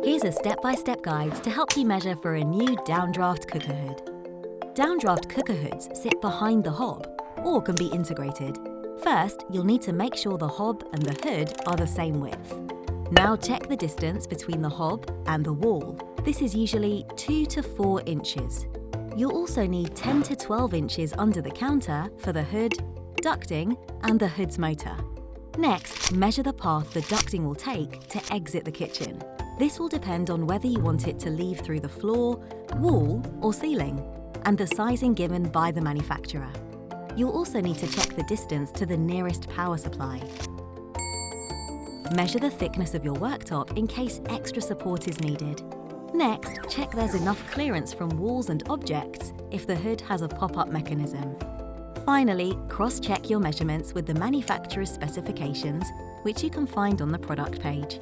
Here's a step-by-step guide to help you measure for a new downdraft cooker hood. Downdraft cooker hoods sit behind the hob or can be integrated. First, you'll need to make sure the hob and the hood are the same width. Now check the distance between the hob and the wall. This is usually 2 to 4 inches. You'll also need 10 to 12 inches under the counter for the hood, ducting, and the hood's motor. Next, measure the path the ducting will take to exit the kitchen. This will depend on whether you want it to leave through the floor, wall, or ceiling, and the sizing given by the manufacturer. You'll also need to check the distance to the nearest power supply. Measure the thickness of your worktop in case extra support is needed. Next, check there's enough clearance from walls and objects if the hood has a pop-up mechanism. Finally, cross-check your measurements with the manufacturer's specifications, which you can find on the product page.